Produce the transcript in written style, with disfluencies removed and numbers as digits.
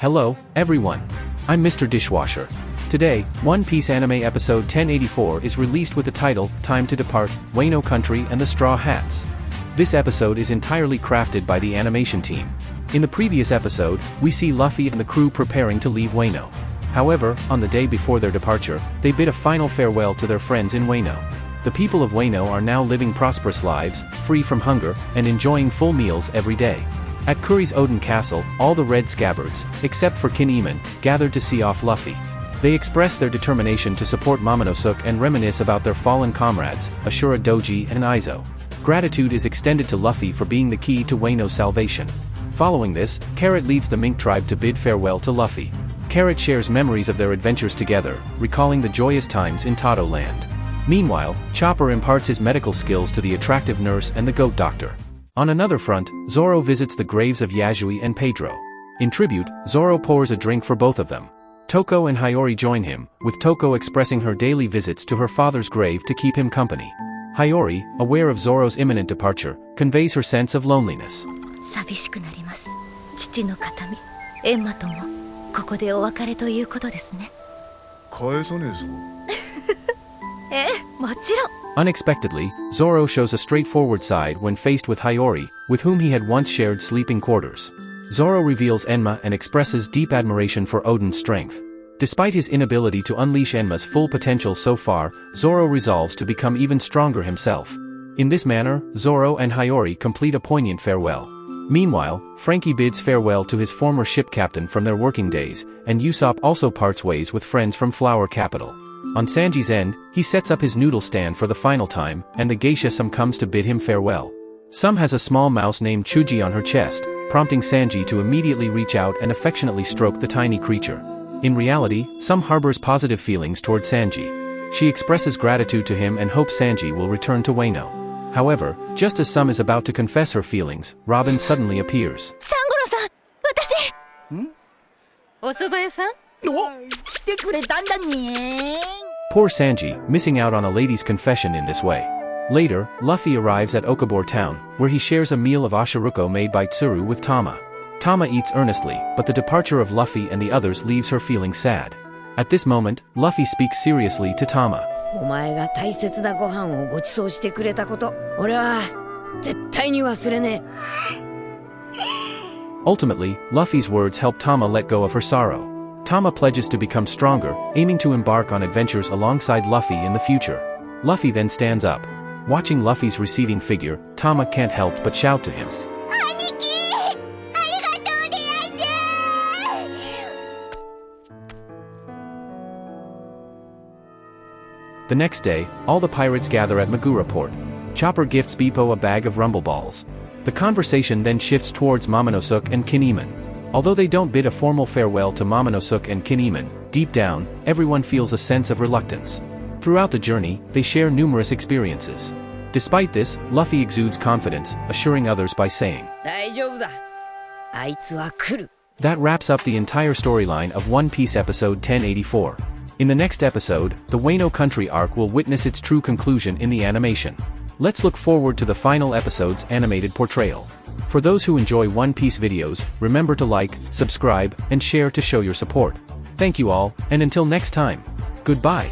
Hello, everyone. I'm Mr.Dishwasher. Today, One Piece anime episode 1084 is released with the title, Time to Depart, Wano Country and the Straw Hats. This episode is entirely crafted by the animation team. In the previous episode, we see Luffy and the crew preparing to leave Wano. However, on the day before their departure, they bid a final farewell to their friends in Wano. The people of Wano are now living prosperous lives, free from hunger, and enjoying full meals every day. At Kuri's Oden Castle, all the Red Scabbards, except for Kinemon, gathered to see off Luffy. They express their determination to support Momonosuke and reminisce about their fallen comrades, Ashura Doji and Izo. Gratitude is extended to Luffy for being the key to Wano's salvation. Following this, Carrot leads the Mink tribe to bid farewell to Luffy. Carrot shares memories of their adventures together, recalling the joyous times in Tato Land. Meanwhile, Chopper imparts his medical skills to the attractive nurse and the goat doctor. On another front, Zoro visits the graves of Yasui and Pedro. In tribute, Zoro pours a drink for both of them. Toko and Hiyori join him, with Toko expressing her daily visits to her father's grave to keep him company. Hiyori, aware of Zoro's imminent departure, conveys her sense of loneliness. 寂しくなります。父の形見、エンマともここでお別れということですね。返さねえぞ。ええ、もちろん。Unexpectedly, Zoro shows a straightforward side when faced with Hiyori, with whom he had once shared sleeping quarters. Zoro reveals Enma and expresses deep admiration for Oden's strength. Despite his inability to unleash Enma's full potential so far, Zoro resolves to become even stronger himself. In this manner, Zoro and Hiyori complete a poignant farewell. Meanwhile, Frankie bids farewell to his former ship captain from their working days, and Usopp also parts ways with friends from Flower Capital. On Sanji's end, he sets up his noodle stand for the final time, and the geisha Some comes to bid him farewell. Some has a small mouse named Chuji on her chest, prompting Sanji to immediately reach out and affectionately stroke the tiny creature. In reality, Some harbors positive feelings toward Sanji. She expresses gratitude to him and hopes Sanji will return to Wano. However, just as Some is about to confess her feelings, Robin suddenly appears. Sangoro-san, 私。お蕎麦屋さん？来てくれたんだね。 Poor Sanji, missing out on a lady's confession in this way. Later, Luffy arrives at Okabor town, where he shares a meal of ashiruko made by Tsuru with Tama. Tama eats earnestly, but the departure of Luffy and the others leaves her feeling sad. At this moment, Luffy speaks seriously to Tama. お前が大切なご飯をご馳走してくれたこと、俺は絶対に忘れねえ。 Ultimately, Luffy's words help Tama let go of her sorrow. Tama pledges to become stronger, aiming to embark on adventures alongside Luffy in the future. Luffy then stands up. Watching Luffy's receding figure, Tama can't help but shout to him. The next day, all the pirates gather at Magura port. Chopper gifts Beppo a bag of rumble balls. The conversation then shifts towards Momonosuke and Kinemon. Although they don't bid a formal farewell to Momonosuke and Kinemon, deep down, everyone feels a sense of reluctance. Throughout the journey, they share numerous experiences. Despite this, Luffy exudes confidence, assuring others by saying, 大丈夫だ。あいつは来る。 That wraps up the entire storyline of One Piece episode 1084. In the next episode, the Wano Country arc will witness its true conclusion in the animation. Let's look forward to the final episode's animated portrayal. For those who enjoy One Piece videos, remember to like, subscribe, and share to show your support. Thank you all, and until next time. Goodbye.